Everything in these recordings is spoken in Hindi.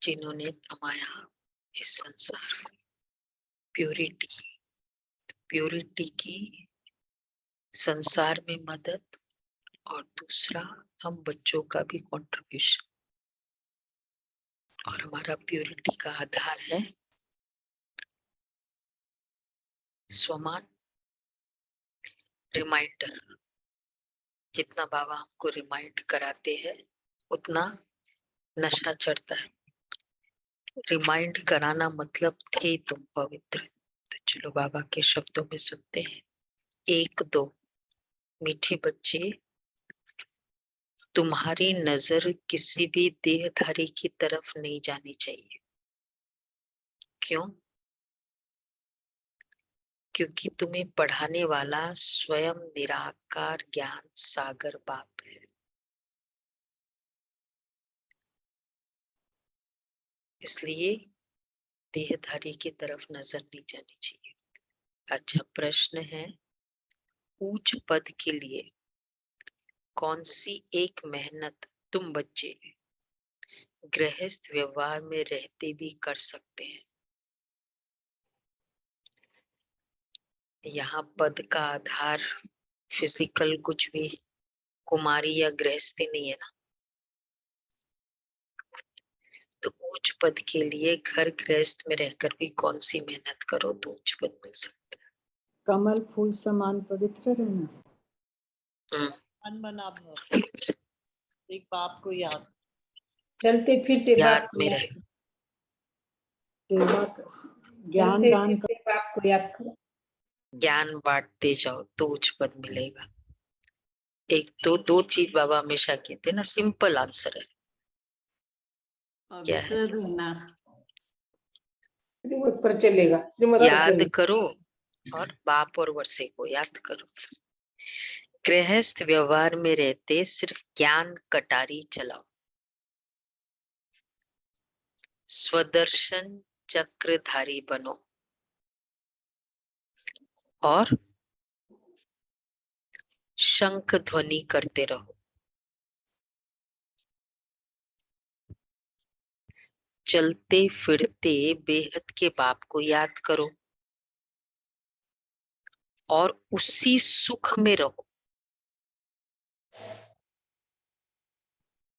जिन्होंने थमाया इस संसार को। प्योरिटी की संसार में मदद, और दूसरा हम बच्चों का भी कंट्रीब्यूशन। और हमारा प्योरिटी का आधार है स्वमान, रिमाइंडर। जितना बाबा हमको रिमाइंड कराते हैं उतना नशा चढ़ता है। रिमाइंड कराना मतलब थे तुम पवित्र। तो चलो बाबा के शब्दों में सुनते हैं। एक दो मीठे बच्चे, तुम्हारी नजर किसी भी देहधारी की तरफ नहीं जानी चाहिए। क्यों? क्योंकि तुम्हें पढ़ाने वाला स्वयं निराकार ज्ञान सागर बाप है। इसलिए देहधारी की तरफ नजर नहीं जानी चाहिए। अच्छा, प्रश्न है, उच्च पद के लिए कौन सी एक मेहनत तुम बच्चे गृहस्थ व्यवहार में रहते भी कर सकते हैं? यहाँ पद का आधार फिजिकल कुछ भी कुमारी या गृहस्थी नहीं है ना। तो उच्च पद के लिए घर गृहस्थ में रहकर भी कौन सी मेहनत करो तो उच्च पद मिल सकता है। कमल फूल समान पवित्र रहना। मन बना भव, एक बाप को याद, चलते फिरते याद बाप को में याद रहे। सेवा ज्ञान चलते दान फिरते बाप को याद करो। ज्ञान बांटते जाओ तो उच्च पद मिलेगा। एक तो दो चीज बाबा हमेशा कहते हैं ना, सिंपल आंसर है। क्या है? पवित्र रहना, श्रीमत पर चलेगा, श्रीमत पर याद चलेगा। करो और बाप और वर्षे को याद करो। गृहस्थ व्यवहार में रहते सिर्फ ज्ञान कटारी चलाओ। स्वदर्शन चक्रधारी बनो और शंख ध्वनि करते रहो। चलते फिरते बेहद के बाप को याद करो और उसी सुख में रहो।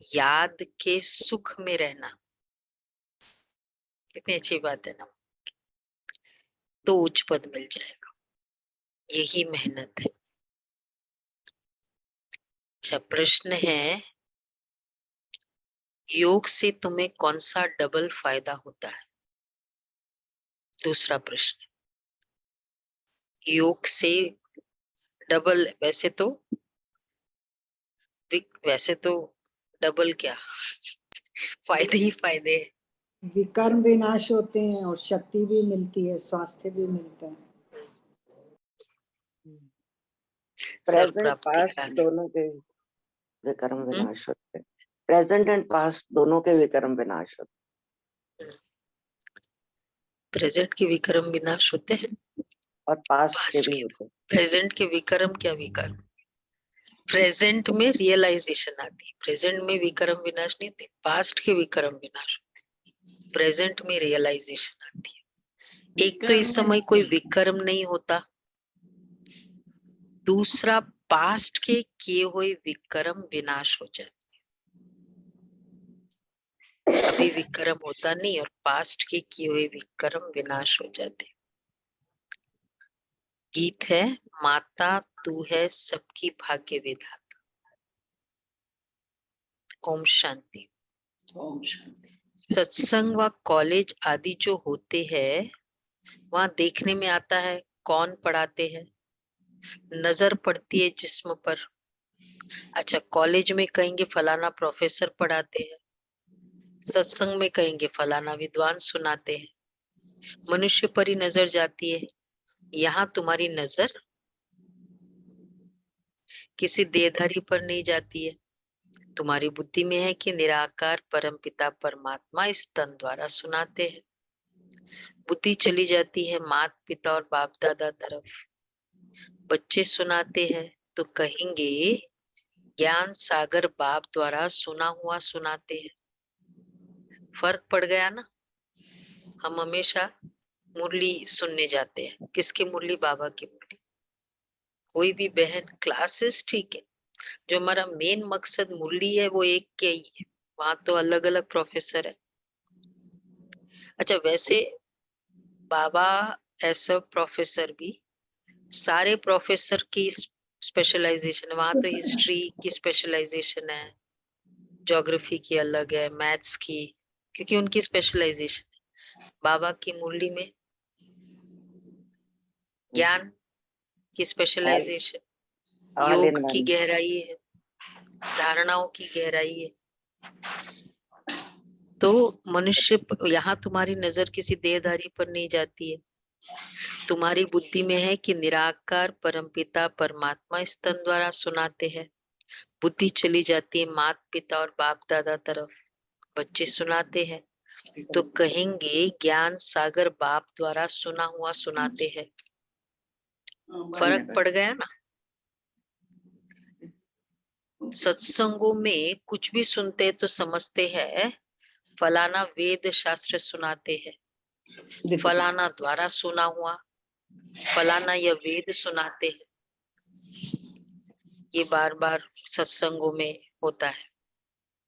याद के सुख में रहना कितनी अच्छी बात है ना। तो उच्च पद मिल जाएगा। यही मेहनत है। अच्छा, प्रश्न है, योग से तुम्हें कौन सा डबल फायदा होता है? दूसरा प्रश्न, योग से डबल, वैसे तो डबल क्या फायदे ही फायदे हैं। विकर्म विनाश होते हैं और शक्ति भी मिलती है, स्वास्थ्य भी मिलता है। सर्व प्रेजेंट प्राप्ति पास्ट का। दोनों के विकर्म विनाश होते हैं। प्रेजेंट एंड पास्ट दोनों के विकर्म विनाश होते प्रेजेंट के विक्रम विनाश होते हैं और पास्ट के पास्ट भी के। होते हैं। प्रेजेंट के विक्रम क्या विक्रम? प्रेजेंट में रियलाइजेशन आती है, प्रेजेंट में विक्रम विनाश नहीं होते, पास्ट के विक्रम विनाश होते, प्रेजेंट में रियलाइजेशन आती है। एक तो इस समय कोई विक्रम नहीं होता, दूसरा पास्ट के किए हुए विक्रम विनाश हो जाते। अभी विक्रम होता नहीं और पास्ट के किए हुए विक्रम विनाश हो जाते। गीत है, माता तू है सबकी भाग्य विधाता। ओम शांति। ओम शांति। सत्संग व कॉलेज आदि जो होते हैं वहां देखने में आता है कौन पढ़ाते हैं, नजर पड़ती है जिस्म पर। अच्छा, कॉलेज में कहेंगे फलाना प्रोफेसर पढ़ाते हैं, सत्संग में कहेंगे फलाना विद्वान सुनाते हैं। मनुष्य पर ही नजर जाती है। यहाँ तुम्हारी नजर किसी देहधारी पर नहीं जाती है। तुम्हारी बुद्धि में है कि निराकार परमपिता परमात्मा इस तन द्वारा सुनाते हैं। बुद्धि चली जाती है माता पिता और बाप दादा तरफ। बच्चे सुनाते हैं तो कहेंगे ज्ञान सागर बाप द्वारा सुना हुआ सुनाते हैं। फर्क पड़ गया ना। हम हमेशा मुरली सुनने जाते हैं, किसकी मुरली? बाबा की मुरली। कोई भी बहन क्लासेस ठीक है, जो हमारा मेन मकसद मुरली है वो एक के ही है, वहां तो अलग अलग प्रोफेसर है। अच्छा, वैसे बाबा ऐसा प्रोफेसर भी, सारे प्रोफेसर की स्पेशलाइजेशन, वहां तो हिस्ट्री की स्पेशलाइजेशन है, ज्योग्राफी की अलग है, मैथ्स की, क्योंकि उनकी स्पेशलाइजेशन है। बाबा की मुरली में ज्ञान की स्पेशलाइजेशन, ऑल इन योग की वन। गहराई है, धारणाओं की गहराई है। तो मनुष्य यहाँ तुम्हारी नजर किसी देहधारी पर नहीं जाती है, तुम्हारी बुद्धि में है कि निराकार परमपिता परमात्मा स्तन द्वारा सुनाते हैं। बुद्धि चली जाती है माता पिता और बाप दादा तरफ, बच्चे सुनाते हैं, तो कहेंगे ज्ञान सागर बाप द्वारा सुना हुआ सुनाते हैं। फर्क पड़ गया ना। सत्संगों में कुछ भी सुनते तो समझते हैं फलाना वेद शास्त्र सुनाते हैं, फलाना द्वारा सुना हुआ, फलाना यह वेद सुनाते हैं। ये बार बार सत्संगों में होता है।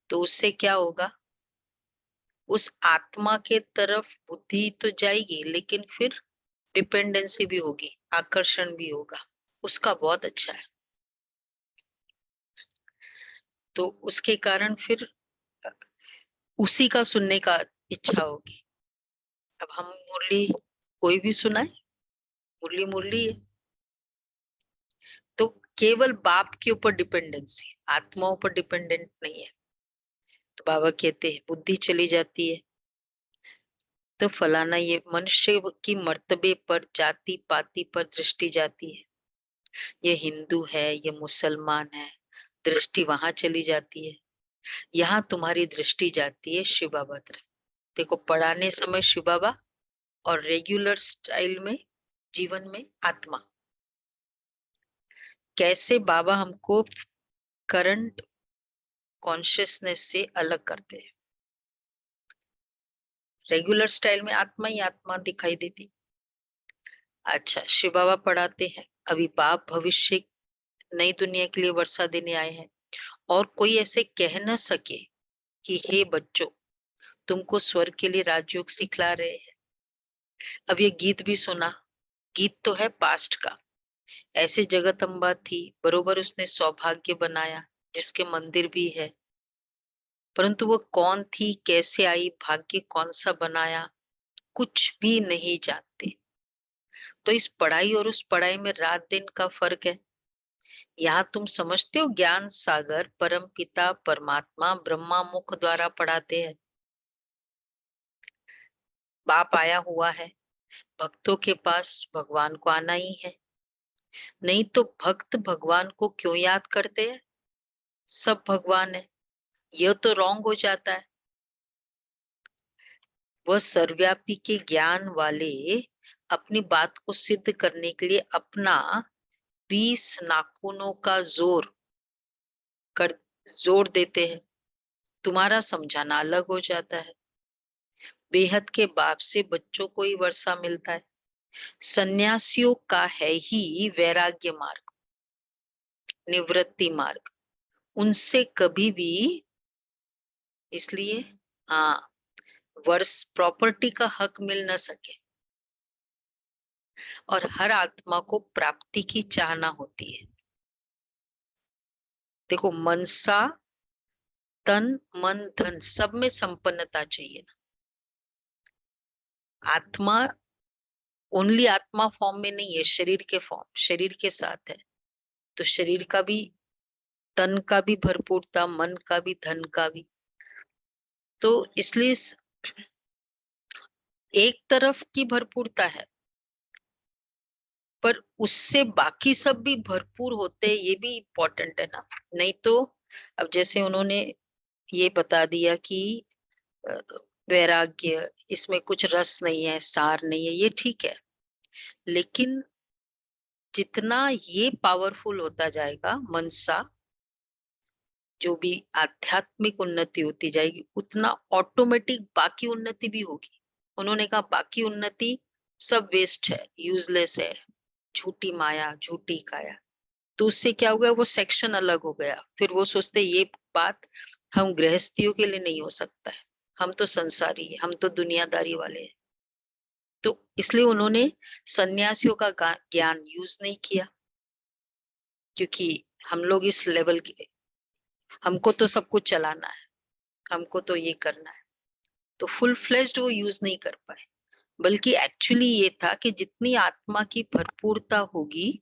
तो उससे क्या होगा? उस आत्मा के तरफ बुद्धि तो जाएगी, लेकिन फिर डिपेंडेंसी भी होगी, आकर्षण भी होगा, उसका बहुत अच्छा है। तो उसके कारण फिर उसी का सुनने का इच्छा होगी। अब हम मुरली कोई भी सुनाए, मुरली मुरली है, तो केवल बाप के ऊपर डिपेंडेंसी, आत्माओं पर डिपेंडेंट नहीं है। तो बाबा कहते हैं बुद्धि चली जाती है, तो फलाना ये मनुष्य की मर्तबे पर, जाति पाति पर दृष्टि जाती है, ये हिंदू है, ये मुसलमान है, दृष्टि वहां चली जाती है। यहाँ तुम्हारी दृष्टि जाती है शिव बाबा तरफ। देखो, पढ़ाने समय शिव बाबा और रेगुलर स्टाइल में जीवन में आत्मा, कैसे बाबा हमको करंट कॉन्शियसनेस से अलग करते हैं। रेगुलर स्टाइल में आत्मा ही आत्मा दिखाई देती। अच्छा, शिव बाबा पढ़ाते हैं अभी बाप भविष्य नई दुनिया के लिए वर्षा देने आए हैं, और कोई ऐसे कह न सके कि हे बच्चों, तुमको स्वर्ग के लिए राजयोग सिखला रहे हैं। अब ये गीत भी सुना, गीत तो है पास्ट का। ऐसे जगदम्बा थी, बरोबर उसने सौभाग्य बनाया, जिसके मंदिर भी है, परंतु वो कौन थी, कैसे आई, भाग्य कौन सा बनाया, कुछ भी नहीं जानते। तो इस पढ़ाई और उस पढ़ाई में रात दिन का फर्क है। यहाँ तुम समझते हो ज्ञान सागर परम पिता परमात्मा ब्रह्मा मुख द्वारा पढ़ाते हैं। बाप आया हुआ है, भक्तों के पास भगवान को आना ही है, नहीं तो भक्त भगवान को क्यों याद करते हैं? सब भगवान है, यह तो रॉन्ग हो जाता है। वह सर्वव्यापी के ज्ञान वाले अपनी बात को सिद्ध करने के लिए अपना 20 नाखूनों का जोर देते हैं। तुम्हारा समझाना अलग हो जाता है। बेहद के बाप से बच्चों को ही वर्षा मिलता है। सन्यासियों का है ही वैराग्य मार्ग, निवृत्ति मार्ग, उनसे कभी भी, इसलिए हाँ, वर्ष प्रॉपर्टी का हक मिल न सके। और हर आत्मा को प्राप्ति की चाहना होती है। देखो, मनसा तन मन धन सब में संपन्नता चाहिए। आत्मा ओनली आत्मा फॉर्म में नहीं है, शरीर के फॉर्म, शरीर के साथ है। तो शरीर का भी, तन का भी भरपूरता, मन का भी, धन का भी। तो इसलिए एक तरफ की भरपूरता है, पर उससे बाकी सब भी भरपूर होते हैं, ये भी इम्पोर्टेंट है ना। नहीं तो अब जैसे उन्होंने ये बता दिया कि अ, वैराग्य, इसमें कुछ रस नहीं है, सार नहीं है, ये ठीक है, लेकिन जितना ये पावरफुल होता जाएगा मनसा, जो भी आध्यात्मिक उन्नति होती जाएगी उतना ऑटोमेटिक बाकी उन्नति भी होगी। उन्होंने कहा बाकी उन्नति सब वेस्ट है, यूजलेस है, झूठी माया, झूठी काया। तो उससे क्या हो गया, वो सेक्शन अलग हो गया। फिर वो सोचते ये बात हम गृहस्थियों के लिए नहीं हो सकता है, हम तो संसारी है, हम तो दुनियादारी वाले हैं। तो इसलिए उन्होंने सन्यासियों का ज्ञान यूज नहीं किया, क्योंकि हम लोग इस लेवल के, हमको तो सब कुछ चलाना है, हमको तो ये करना है। तो फुल फ्लेज्ड वो यूज नहीं कर पाए, बल्कि एक्चुअली ये था कि जितनी आत्मा की भरपूरता होगी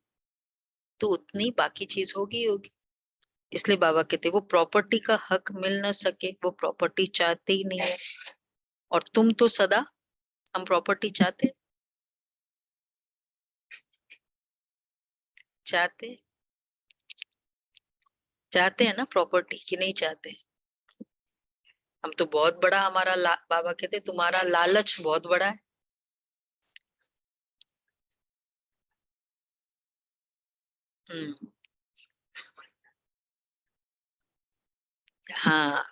तो उतनी बाकी चीज होगी। इसलिए बाबा कहते वो प्रॉपर्टी का हक मिल न सके, वो प्रॉपर्टी चाहते ही नहीं है। और तुम तो सदा, हम प्रॉपर्टी चाहते चाहते चाहते हैं ना प्रॉपर्टी, कि नहीं चाहते? हम तो बहुत बड़ा हमारा बाबा कहते तुम्हारा लालच बहुत बड़ा है। हाँ,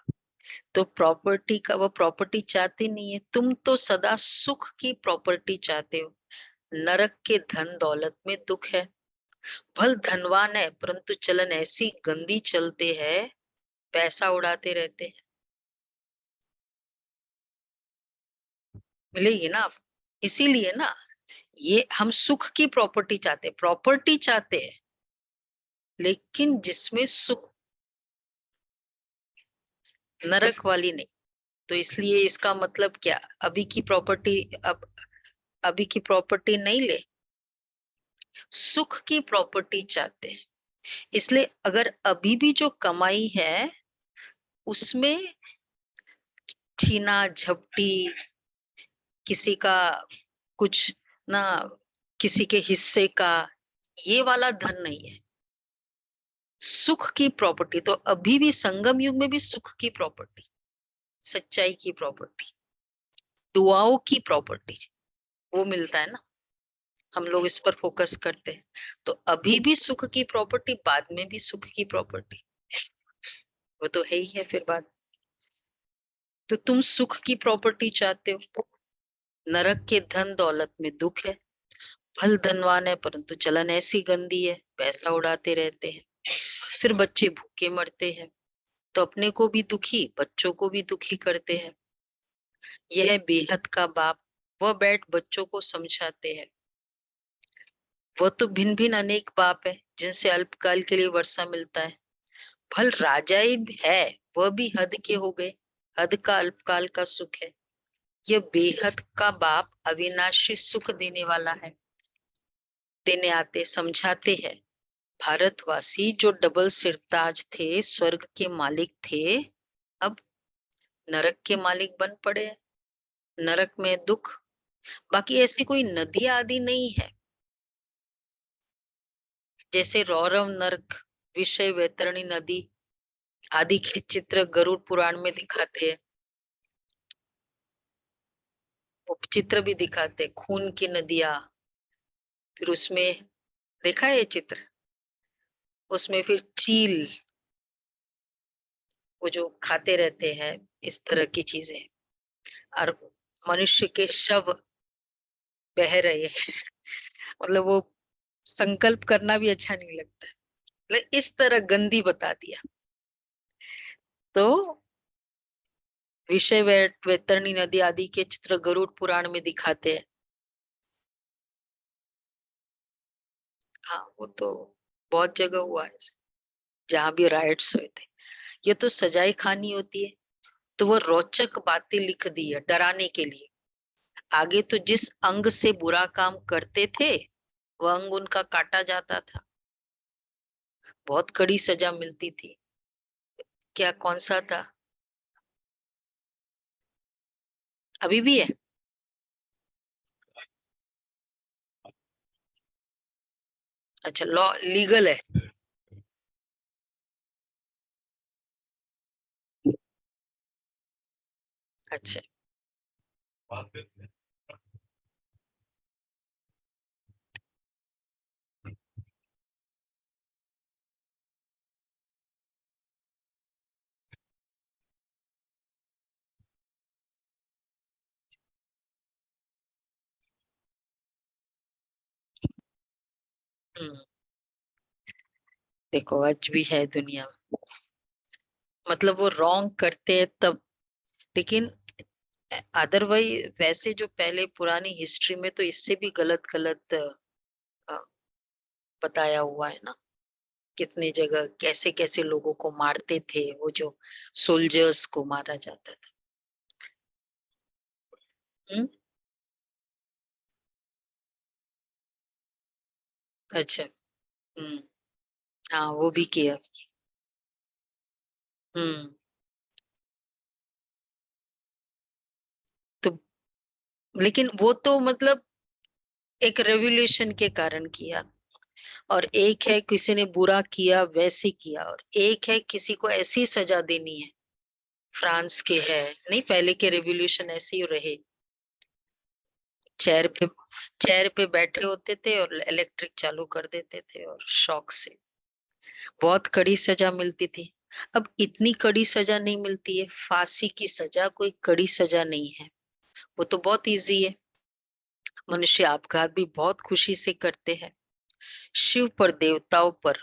तो प्रॉपर्टी का, वो प्रॉपर्टी चाहते नहीं है। तुम तो सदा सुख की प्रॉपर्टी चाहते हो। नरक के धन दौलत में दुख है। भल धनवान है परंतु चलन ऐसी गंदी चलते हैं, पैसा उड़ाते रहते हैं। मिलेगी ना आप, इसीलिए ना ये हम सुख की प्रॉपर्टी चाहते हैं, लेकिन जिसमें सुख, नरक वाली नहीं। तो इसलिए इसका मतलब क्या, अभी की प्रॉपर्टी, अब अभी की प्रॉपर्टी नहीं ले, सुख की प्रॉपर्टी चाहते हैं। इसलिए अगर अभी भी जो कमाई है उसमें छीना झपटी, किसी का कुछ ना, किसी के हिस्से का, ये वाला धन नहीं है। सुख की प्रॉपर्टी तो अभी भी संगम युग में भी सुख की प्रॉपर्टी, सच्चाई की प्रॉपर्टी, दुआओं की प्रॉपर्टी, वो मिलता है ना। हम लोग इस पर फोकस करते हैं। तो अभी भी सुख की प्रॉपर्टी, बाद में भी सुख की प्रॉपर्टी, वो तो है ही है फिर बात। तो तुम सुख की प्रॉपर्टी चाहते हो, नरक के धन दौलत में दुख है। फल धनवान है परंतु चलन ऐसी गंदी है, पैसा उड़ाते रहते हैं। फिर बच्चे भूखे मरते हैं, तो अपने को भी दुखी, बच्चों को भी दुखी करते हैं। यह बेहद का बाप, वह बैठ बच्चों को समझाते हैं। वह तो भिन्न भिन्न अनेक बाप है जिनसे अल्पकाल के लिए वर्षा मिलता है। फल राजा ही है, वह भी हद के हो गए, हद का अल्पकाल का सुख है। यह बेहद का बाप अविनाशी सुख देने वाला है। देने आते समझाते हैं। भारतवासी जो डबल सिरताज थे, स्वर्ग के मालिक थे, अब नरक के मालिक बन पड़े। नरक में दुख, बाकी ऐसी कोई नदी आदि नहीं है। जैसे रौरव नरक, विषय वैतरणी नदी आदि के चित्र गरुड़ पुराण में दिखाते हैं। वो चित्र भी दिखाते हैं, खून की नदियां। फिर उसमें देखा है ये चित्र, उसमें फिर चील, वो जो खाते रहते हैं इस तरह की चीजें, और मनुष्य के शव बह रहे हैं। मतलब वो संकल्प करना भी अच्छा नहीं लगता है। मतलब इस तरह गंदी बता दिया। तो विषय वैतरणी नदी आदि के चित्र गरुड़ पुराण में दिखाते हैं। हाँ, वो तो बहुत जगह हुआ है, जहां भी राइट्स हुए थे। ये तो सजाई खानी होती है, तो वो रोचक बातें लिख दी है डराने के लिए। आगे तो जिस अंग से बुरा काम करते थे वह अंग उनका काटा जाता था, बहुत कड़ी सजा मिलती थी। क्या, कौन सा था? अभी भी है? अच्छा, लॉ लीगल है। अच्छा, देखो आज भी है दुनिया में, मतलब वो रॉन्ग करते हैं तब, लेकिन अदरवाइज वैसे जो पहले पुरानी हिस्ट्री में तो इससे भी गलत गलत बताया हुआ है ना, कितनी जगह कैसे कैसे लोगों को मारते थे, वो जो सोल्जर्स को मारा जाता था। हम्म। अच्छा। हम्म। हाँ वो भी किया। हम्म। तो लेकिन वो तो मतलब एक रेवोल्यूशन के कारण किया, और एक है किसी ने बुरा किया वैसे किया, और एक है किसी को ऐसी सजा देनी है। फ्रांस के है, नहीं पहले के रेवोल्यूशन ऐसे ही रहे, चेयर पे चेयर पे बैठे होते थे और इलेक्ट्रिक चालू कर देते थे और शौक से बहुत कड़ी सजा मिलती थी। अब इतनी कड़ी सजा नहीं मिलती है, फांसी की सजा कोई कड़ी सजा नहीं है, वो तो बहुत इजी है। मनुष्य आपघात भी बहुत खुशी से करते हैं। शिव पर देवताओं पर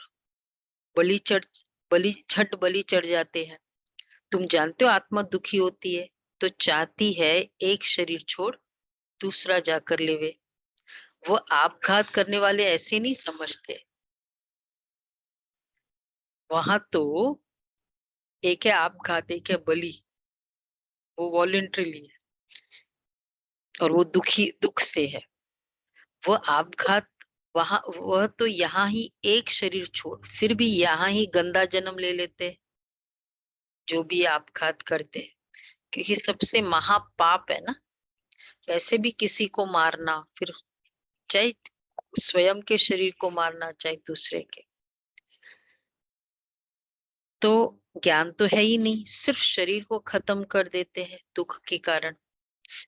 बलि चढ़ बलि चढ़ जाते हैं। तुम जानते हो आत्मा दुखी होती है तो चाहती है एक शरीर छोड़ दूसरा जाकर लेवे। वो आपघात करने वाले ऐसे नहीं समझते, वहां तो एक है आपघात एक है बलि, वो वॉलेंट्रीली है और वो दुख से है। वो आपघात वहां, वह तो यहाँ ही एक शरीर छोड़ फिर भी यहाँ ही गंदा जन्म ले लेते, जो भी आपघात करते, क्योंकि सबसे महापाप है ना वैसे भी किसी को मारना, फिर चाहे स्वयं के शरीर को मारना चाहे दूसरे के। तो ज्ञान तो है ही नहीं, सिर्फ शरीर को खत्म कर देते हैं दुख के कारण,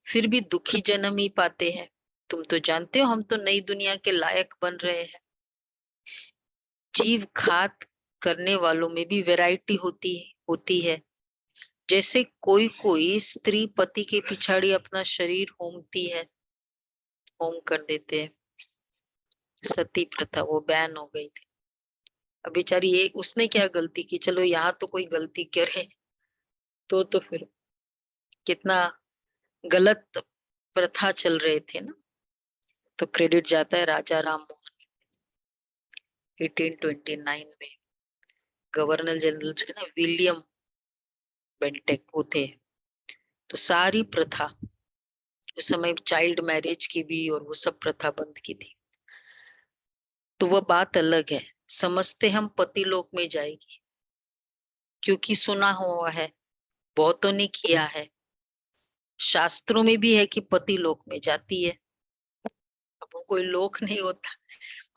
फिर भी दुखी जन्म ही पाते हैं। तुम तो जानते हो हम तो नई दुनिया के लायक बन रहे हैं। जीव घात करने वालों में भी वैरायटी होती है। जैसे कोई कोई स्त्री पति के पिछाड़ी अपना शरीर होम कर देते हैं। सती प्रथा वो बैन हो गई थी। अब बेचारी ये उसने क्या गलती की, चलो यहाँ तो कोई गलती करे तो फिर कितना गलत प्रथा चल रहे थे ना, तो क्रेडिट जाता है राजा राम मोहन 1829 में, गवर्नर जनरल थे ना विलियम बेंटेक वो थे। तो सारी प्रथा उस समय चाइल्ड मैरिज की भी और वो सब प्रथा बंद की थी। तो वह बात अलग है, समझते हम पति लोक में जाएगी क्योंकि सुना हुआ है, बहुतों ने किया है, शास्त्रों में भी है कि पति लोक में जाती है। अब वो कोई लोक नहीं होता,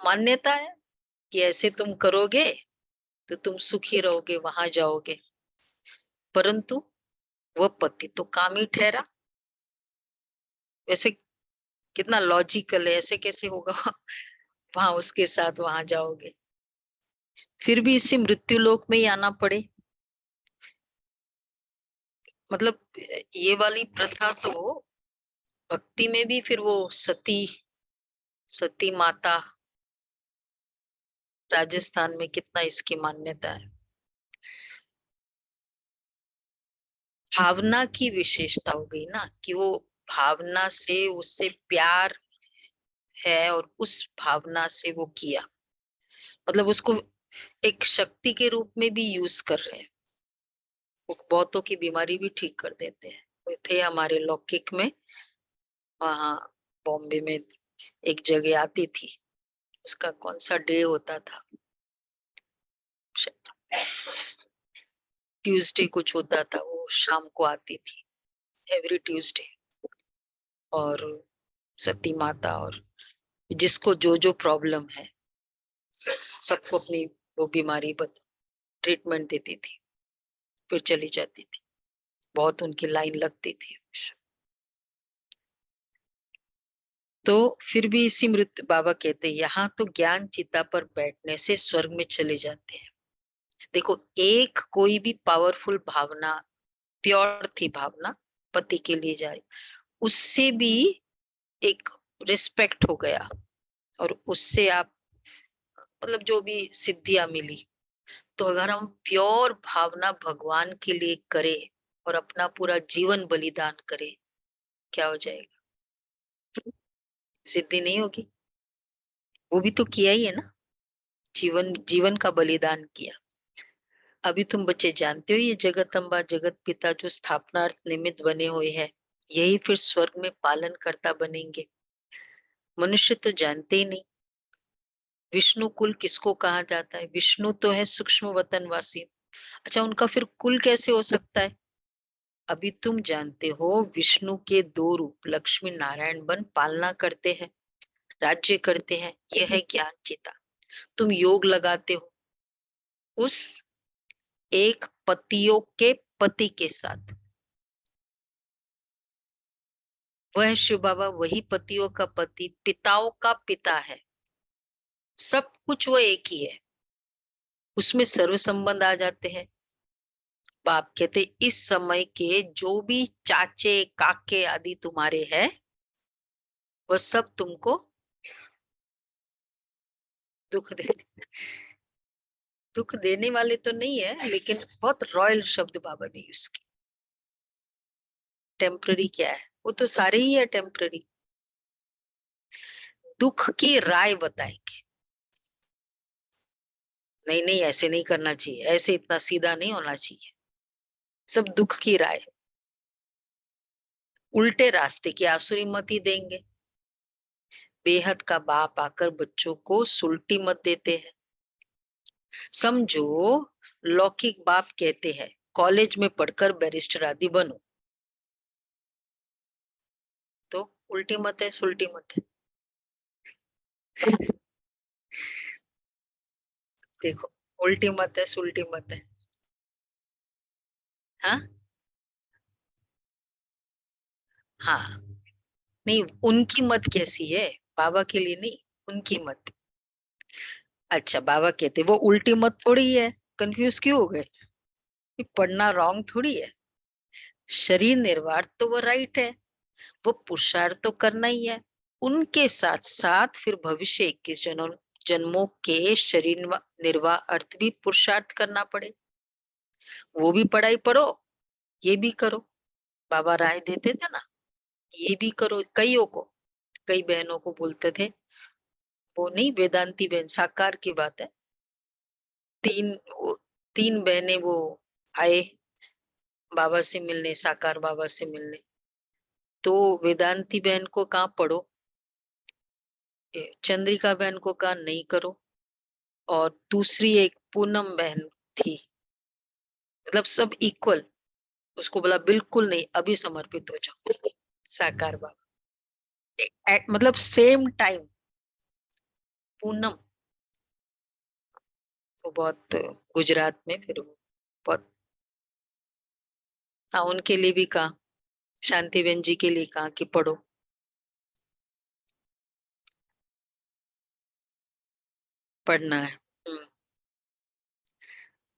मान्यता है कि ऐसे तुम करोगे तो तुम सुखी रहोगे वहां जाओगे, परंतु वह पति तो काम ही ठहरा। वैसे कितना लॉजिकल है, ऐसे कैसे होगा वहां उसके साथ वहां जाओगे, फिर भी इसे मृत्यु लोक में ही आना पड़े। मतलब ये वाली प्रथा तो भक्ति में भी फिर वो सती माता राजस्थान में कितना इसकी मान्यता है। भावना की विशेषता हो गई ना कि वो भावना से उससे प्यार है और उस भावना से वो किया, मतलब उसको एक शक्ति के रूप में भी यूज कर रहे हैं। वो बहुतों की बीमारी भी ठीक कर देते हैं। वो थे हमारे लौकिक में, वहाँ बॉम्बे में एक जगह आती थी, उसका कौन सा डे होता था, ट्यूसडे कुछ होता था, वो शाम को आती थी एवरी ट्यूसडे, और सती माता और जिसको जो जो प्रॉब्लम है सबको अपनी वो बीमारी ट्रीटमेंट देती थी, फिर चली जाती थी। बहुत उनकी लाइन लगती थी। तो फिर भी इसी मृत्यु बाबा कहते हैं यहाँ तो ज्ञान चिता पर बैठने से स्वर्ग में चले जाते हैं। देखो एक कोई भी पावरफुल भावना, प्योर थी भावना, पति के लिए जाए, उससे भी एक रिस्पेक्ट हो गया और उससे आप मतलब जो भी सिद्धियां मिली, तो अगर हम प्योर भावना भगवान के लिए करें और अपना पूरा जीवन बलिदान करें, क्या हो जाएगा? सिद्धि नहीं होगी? वो भी तो किया ही है ना, जीवन जीवन का बलिदान किया। अभी तुम बच्चे जानते हो ये जगदम्बा जगत पिता जो स्थापनार्थ निमित्त बने हुए हैं, यही फिर स्वर्ग में पालन करता बनेंगे। मनुष्य तो जानते ही नहीं विष्णु कुल किसको कहा जाता है। विष्णु तो है सूक्ष्म वतनवासी। अच्छा, उनका फिर कुल कैसे हो सकता है? अभी तुम जानते हो विष्णु के दो रूप लक्ष्मी नारायण बन पालना करते हैं, राज्य करते हैं। यह है ज्ञान चिता। तुम योग लगाते हो उस एक पतियों के पति के साथ। वह शिव बाबा वही पतियों का पति पिताओं का पिता है। सब कुछ वो एक ही है, उसमें सर्व संबंध आ जाते हैं। बाप कहते इस समय के जो भी चाचे काके आदि तुम्हारे हैं, वह सब तुमको दुख दुख देने वाले तो नहीं है, लेकिन बहुत रॉयल शब्द बाबा ने यूज किया। टेम्पररी क्या है? वो तो सारे ही है टेम्पररी। दुख की राय बताएंगे, नहीं नहीं ऐसे नहीं करना चाहिए, ऐसे इतना सीधा नहीं होना चाहिए। सब दुख की राय, उल्टे रास्ते की आसुरी मत ही देंगे। बेहद का बाप आकर बच्चों को सुलटी मत देते हैं। समझो लौकिक बाप कहते हैं कॉलेज में पढ़कर बैरिस्टर आदि बनो, तो उल्टी मत है सुलटी मत है। देखो, उल्टी मत है सुलटी मत है। हाँ हाँ, नहीं उनकी मत कैसी है, बाबा के लिए नहीं, उनकी मत। अच्छा, बाबा कहते वो उल्टी मत थोड़ी है, कंफ्यूज क्यों हो गए? ये पढ़ना रॉन्ग थोड़ी है। शरीर निर्वाह तो वो राइट है, वो पुरुषार्थ तो करना ही है। उनके साथ साथ फिर भविष्य 21 जन्मों के शरीर निर्वाह अर्थ भी पुरुषार्थ करना पड़े। वो भी पढ़ाई पढ़ो, ये भी करो। बाबा राय देते थे ना, ये भी करो। कईयों को, कई बहनों को बोलते थे, वो नहीं वेदांती बहन, साकार की बात है। तीन तीन बहनें वो आए बाबा से मिलने, साकार बाबा से मिलने। तो वेदांती बहन को कहाँ पढ़ो, चंद्रिका बहन को कहा नहीं करो, और दूसरी एक पूनम बहन थी, मतलब सब इक्वल। उसको बोला बिल्कुल नहीं, अभी समर्पित हो जाओ साकार बाबा। मतलब सेम टाइम पूनम, वो बहुत गुजरात में, फिर वो बहुत, हाँ उनके लिए भी कहा, शांति बहन जी के लिए कहा कि पढ़ो। पढ़ना है।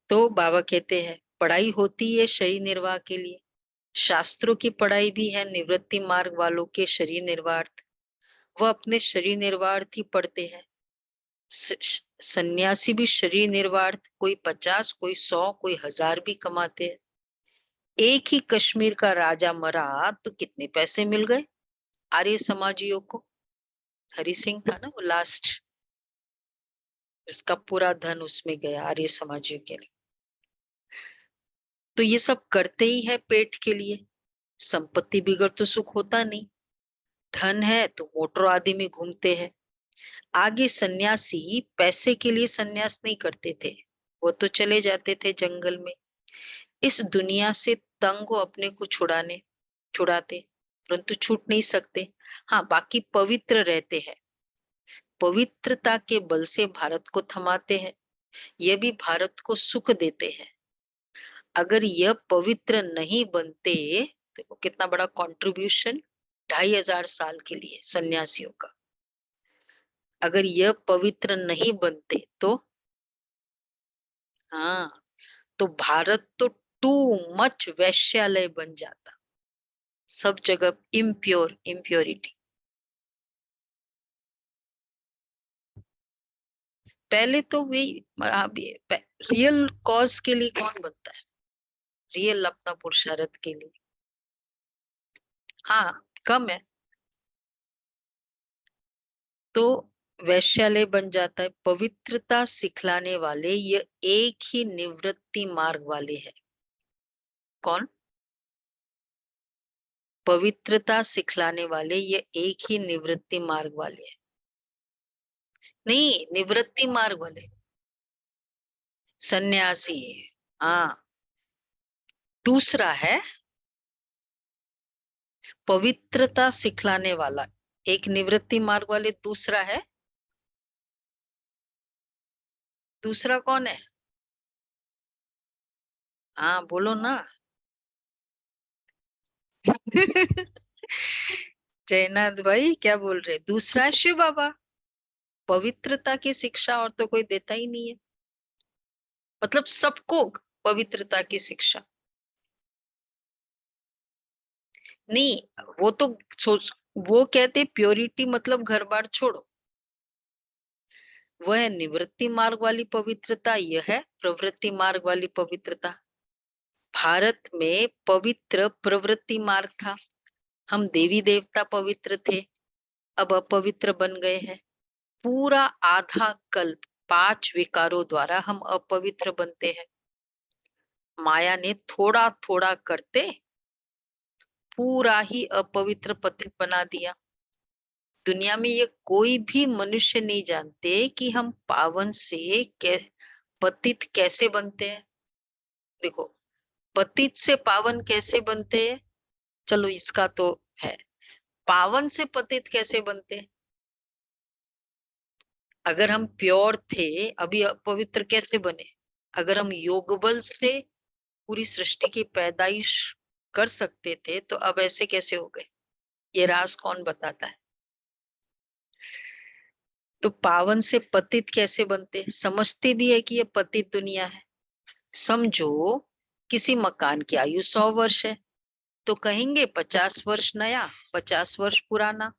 तो बाबा कहते हैं पढ़ाई होती है शरीर निर्वाह के लिए, शास्त्रों की पढ़ाई भी है निवृत्ति मार्ग वालों के शरीर निर्वाहार्थ। वह अपने शरीर निर्वाहार्थ ही पढ़ते हैं। सन्यासी भी शरीर निर्वाहार्थ कोई 50, कोई 100, कोई 1000 भी कमाते हैं। एक ही कश्मीर का राजा मरा तो कितने पैसे मिल गए आर्य समाजियों को? हरि सिंह था ना वो लास्ट, उसका पूरा धन उसमें गया आर्य समाजियों के लिए। तो ये सब करते ही है पेट के लिए। संपत्ति बिगड़ तो सुख होता नहीं। धन है तो मोटर आदि में घूमते हैं। आगे सन्यासी पैसे के लिए सन्यास नहीं करते थे, वो तो चले जाते थे जंगल में, इस दुनिया से तंग को अपने को छुड़ाते, परंतु छूट नहीं सकते। हाँ, बाकी पवित्र रहते हैं, पवित्रता के बल से भारत को थमाते हैं। यह भी भारत को सुख देते हैं। अगर यह पवित्र नहीं बनते, देखो कितना बड़ा कंट्रीब्यूशन 2500 साल के लिए सन्यासियों का। अगर यह पवित्र नहीं बनते तो, हाँ, तो भारत तो टू मच वैश्यालय बन जाता, सब जगह इम्प्योर, इम्प्योरिटी। पहले तो वही रियल कॉज के लिए कौन बनता है, रियल अपना पुरुषार्थ के लिए। हाँ कम है तो वैश्यालय बन जाता है। पवित्रता सिखलाने वाले ये एक ही निवृत्ति मार्ग वाले हैं। कौन? पवित्रता सिखलाने वाले ये एक ही निवृत्ति मार्ग वाले हैं। नहीं, निवृत्ति मार्ग वाले सन्यासी। हाँ, दूसरा है पवित्रता सिखलाने वाला, एक निवृत्ति मार्ग वाले, दूसरा है, दूसरा कौन है? हाँ बोलो ना। जयनाथ भाई क्या बोल रहे? दूसरा है शिव बाबा। पवित्रता की शिक्षा और तो कोई देता ही नहीं है, मतलब सबको पवित्रता की शिक्षा नहीं। वो तो सोच, वो कहते प्योरिटी मतलब घर बार छोड़ो, वह है निवृत्ति मार्ग वाली पवित्रता, यह है प्रवृत्ति मार्ग वाली पवित्रता। भारत में पवित्र प्रवृत्ति मार्ग था, हम देवी देवता पवित्र थे, अब अपवित्र बन गए हैं। पूरा आधा कल्प 5 विकारों द्वारा हम अपवित्र बनते हैं। माया ने थोड़ा थोड़ा करते पूरा ही अपवित्र पतित बना दिया। दुनिया में ये कोई भी मनुष्य नहीं जानते कि हम पावन से पतित कैसे बनते हैं। देखो, पतित से पावन कैसे बनते हैं, चलो इसका तो है। पावन से पतित कैसे बनते हैं? अगर हम प्योर थे, अभी अपवित्र कैसे बने? अगर हम योग बल से पूरी सृष्टि की पैदाइश कर सकते थे तो अब ऐसे कैसे हो गए? ये राज कौन बताता है? तो पावन से पतित कैसे बनते? समझते भी है कि ये पतित दुनिया है। समझो किसी मकान की आयु 100 वर्ष है तो कहेंगे 50 वर्ष नया, 50 वर्ष पुराना।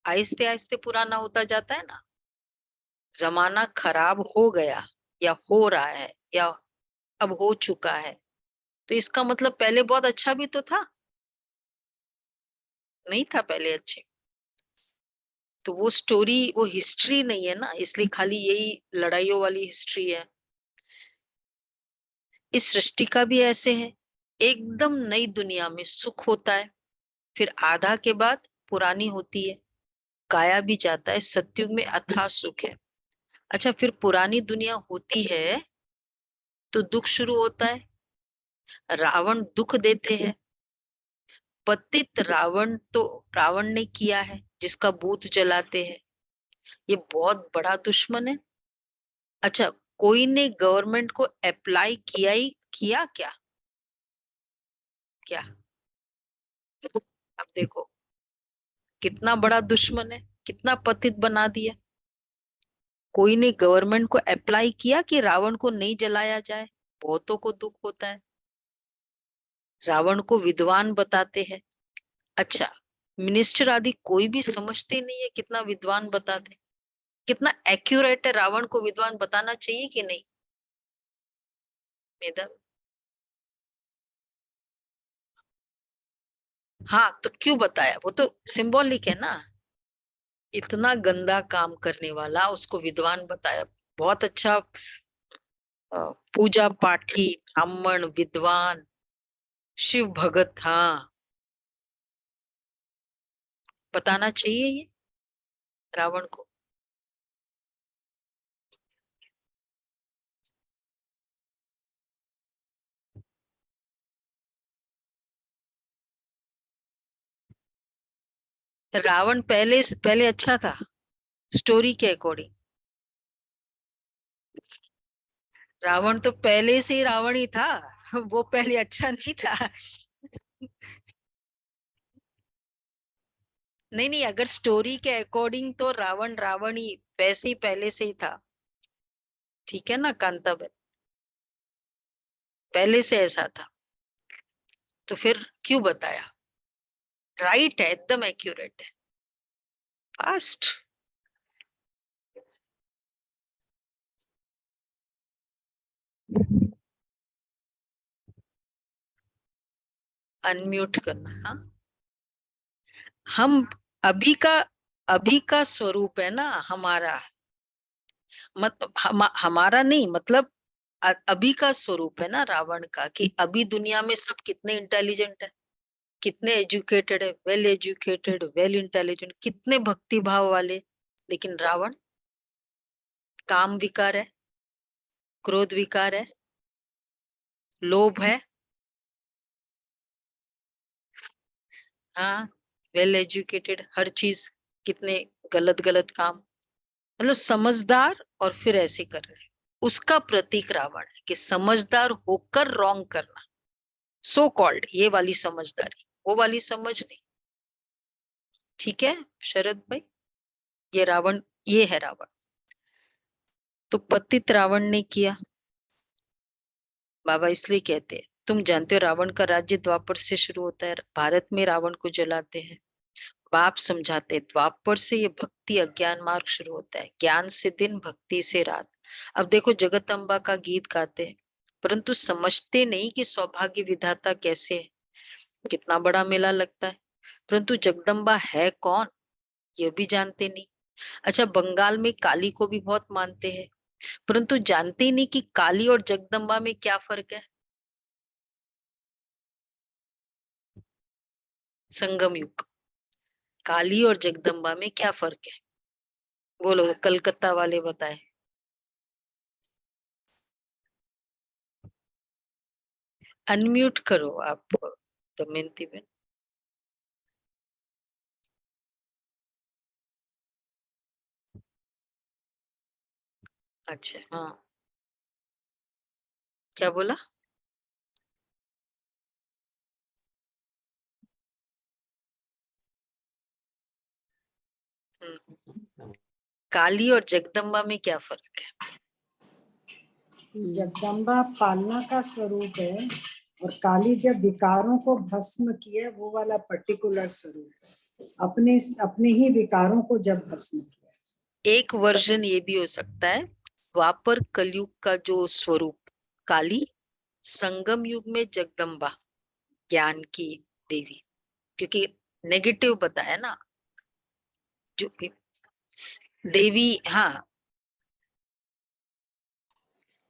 आहिस्ते आहिस्ते पुराना होता जाता है ना। जमाना खराब हो गया या हो रहा है या अब हो चुका है, तो इसका मतलब पहले बहुत अच्छा भी तो था, नहीं था पहले अच्छे? तो वो स्टोरी, वो हिस्ट्री नहीं है ना, इसलिए खाली यही लड़ाइयों वाली हिस्ट्री है। इस सृष्टि का भी ऐसे है, एकदम नई दुनिया में सुख होता है, फिर आधा के बाद पुरानी होती है, गाया भी जाता है। सतयुग में अथाह सुख है। अच्छा, फिर पुरानी दुनिया होती है तो दुख शुरू होता है, रावण दुख देते हैं। पतित रावण तो रावण ने किया है, जिसका भूत जलाते हैं, ये बहुत बड़ा दुश्मन है। अच्छा, कोई ने गवर्नमेंट को अप्लाई किया ही किया क्या? क्या? अब देखो कितना बड़ा दुश्मन है, कितना पतित बना दिया। कोई ने गवर्नमेंट को अप्लाई किया कि रावण को नहीं जलाया जाए? बहुतों को दुख होता है। रावण को विद्वान बताते हैं। अच्छा, मिनिस्टर आदि कोई भी समझते नहीं है कितना विद्वान बताते, कितना एक्यूरेट है। रावण को विद्वान बताना चाहिए कि नहीं? मेधा? हाँ, तो क्यों बताया? वो तो सिंबॉलिक है ना। इतना गंदा काम करने वाला उसको विद्वान बताया, बहुत अच्छा पूजा पाठी ब्राह्मण विद्वान शिव भगत, हाँ बताना चाहिए ये रावण को। रावण पहले अच्छा था स्टोरी के अकॉर्डिंग। रावण तो पहले से ही रावण ही था, वो पहले अच्छा नहीं था। नहीं नहीं, अगर स्टोरी के अकॉर्डिंग तो रावण रावण ही वैसे ही पहले से ही था, ठीक है ना कांताबेन? पहले से ऐसा था, तो फिर क्यों बताया? राइट है, एकदम एक्यूरेट है, फास्ट। अनम्यूट करना। हाँ, हम अभी का स्वरूप है ना हमारा, मतलब हमारा नहीं, मतलब अभी का स्वरूप है ना रावण का, कि अभी दुनिया में सब कितने इंटेलिजेंट है, कितने एजुकेटेड है, वेल एजुकेटेड, वेल इंटेलिजेंट, कितने भक्ति भाव वाले। लेकिन रावण काम विकार है, क्रोध विकार है, लोभ है। हाँ, वेल एजुकेटेड, हर चीज, कितने गलत गलत काम, मतलब समझदार और फिर ऐसे कर रहे हैं। उसका प्रतीक रावण है कि समझदार होकर रॉन्ग करना, सो कॉल्ड ये वाली समझदारी, वो वाली समझ नहीं। ठीक है शरद भाई, ये रावण, ये है रावण। तो पतित रावण ने किया, बाबा इसलिए कहते हैं, तुम जानते हो रावण का राज्य द्वापर से शुरू होता है, भारत में रावण को जलाते हैं। बाप समझाते हैं, द्वापर से ये भक्ति अज्ञान मार्ग शुरू होता है, ज्ञान से दिन, भक्ति से रात। अब देखो जगदम्बा का गीत गाते हैं, परंतु समझते नहीं कि सौभाग्य विधाता कैसे है, कितना बड़ा मेला लगता है, परंतु जगदम्बा है कौन ये भी जानते नहीं। अच्छा, बंगाल में काली को भी बहुत मानते हैं, परंतु जानते ही नहीं कि काली और जगदम्बा में क्या फर्क है। संगम युग, काली और जगदम्बा में क्या फर्क है, बोलो कलकत्ता वाले बताए। अनम्यूट करो आप दमयंती बहन। अच्छा हाँ, क्या बोला? काली और जगदम्बा में क्या फर्क है? जगदम्बा पालना का स्वरूप है और काली जब विकारों को भस्म किया, वो वाला पर्टिकुलर स्वरूप है, अपने अपने ही विकारों को जब भस्म किया। एक वर्जन ये भी हो सकता है, द्वापर कलयुग का जो स्वरूप काली, संगम युग में जगदम्बा ज्ञान की देवी, क्योंकि नेगेटिव बताया ना जो भी देवी। हाँ,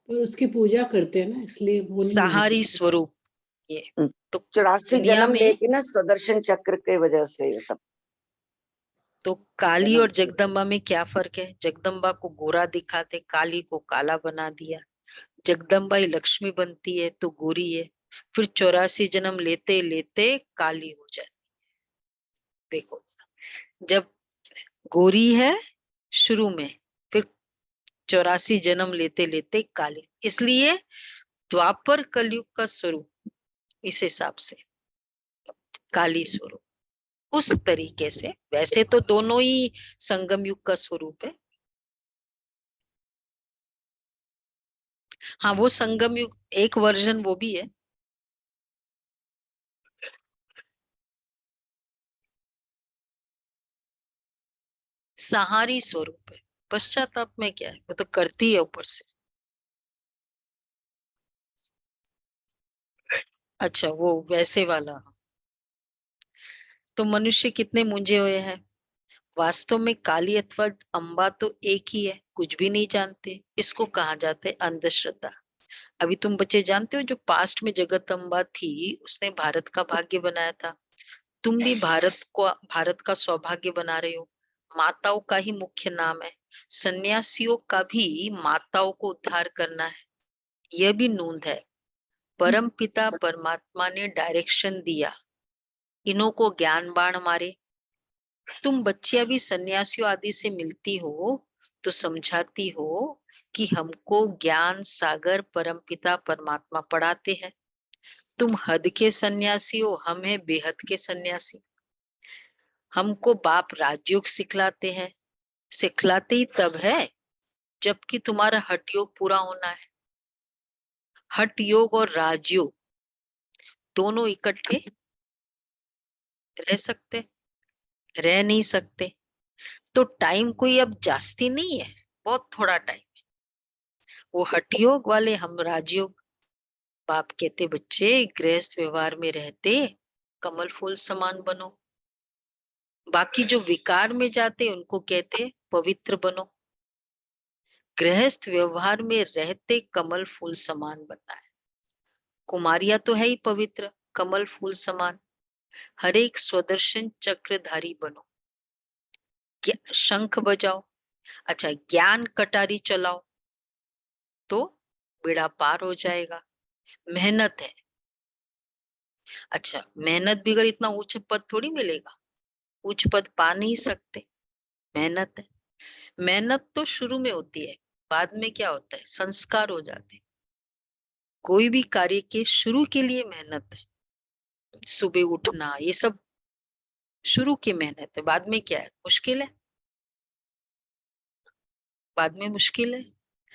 पर उसकी पूजा करते हैं ना, इसलिए वो नहीं मान सहारी सकते। स्वरूप ये। तो 84 दुनिया जन्म में लेके ना सुदर्शन चक्र के वजह से ये सब तो काली जन्म। और जगदम्बा में क्या फर्क है? जगदम्बा को गोरा दिखाते, काली को काला बना दिया। जगदम्बा ही लक्ष्मी बनती है तो गोरी है, फिर 84 जन्म लेते लेते काली हो जाती। देखो, जब गोरी है शुरू में, फिर 84 जन्म लेते लेते काली, इसलिए द्वापर कलयुग का स्वरूप इस हिसाब से काली स्वरूप। उस तरीके से वैसे तो दोनों ही संगम युग का स्वरूप है। हाँ, वो संगम युग एक वर्जन वो भी है। सहारी स्वरूप है, पश्चाताप में क्या है, वो तो करती है ऊपर से। अच्छा, वो वैसे वाला। तो मनुष्य कितने मुंजे हुए हैं, वास्तव में काली अथवा अम्बा तो एक ही है, कुछ भी नहीं जानते। इसको कहा जाता है अंधश्रद्धा। अभी तुम बच्चे जानते हो जो पास्ट में जगत अम्बा थी, उसने भारत का भाग्य बनाया था। तुम भी भारत का सौभाग्य बना रहे हो। माताओं का ही मुख्य नाम है, सन्यासियों का भी माताओं को उद्धार करना है, यह भी नूंद है। परम पिता परमात्मा ने डायरेक्शन दिया, इन्हों को ज्ञान बाण मारे। तुम बच्चियां भी सन्यासियों आदि से मिलती हो तो समझाती हो कि हमको ज्ञान सागर परमपिता परमात्मा पढ़ाते हैं। तुम हद के सन्यासी हो, हम हैं बेहद के सन्यासी। हमको बाप राजयोग सिखलाते हैं, सिखलाते ही तब है जबकि तुम्हारा हठ योग पूरा होना है। हठ योग और राजयोग दोनों इकट्ठे रह सकते, रह नहीं सकते। तो टाइम कोई अब जास्ती नहीं है, बहुत थोड़ा टाइम। वो हठ योग वाले, हम राजयोग। बाप कहते बच्चे गृहस्थ व्यवहार में रहते कमल फूल समान बनो। बाकी जो विकार में जाते उनको कहते पवित्र बनो। गृहस्थ व्यवहार में रहते कमल फूल समान बनना है। कुमारियां तो है ही पवित्र, कमल फूल समान। हर एक स्वदर्शन चक्रधारी बनो। शंख बजाओ, अच्छा ज्ञान कटारी चलाओ तो बेड़ा पार हो जाएगा। मेहनत है, अच्छा मेहनत भी अगर इतना उच्च पद थोड़ी मिलेगा, उच्च पद पा नहीं सकते। मेहनत है, मेहनत तो शुरू में होती है, बाद में क्या होता है, संस्कार हो जाते हैं। कोई भी कार्य के शुरू के लिए मेहनत है, सुबह उठना ये सब शुरू की मेहनत है। बाद में क्या है, मुश्किल है, बाद में मुश्किल है।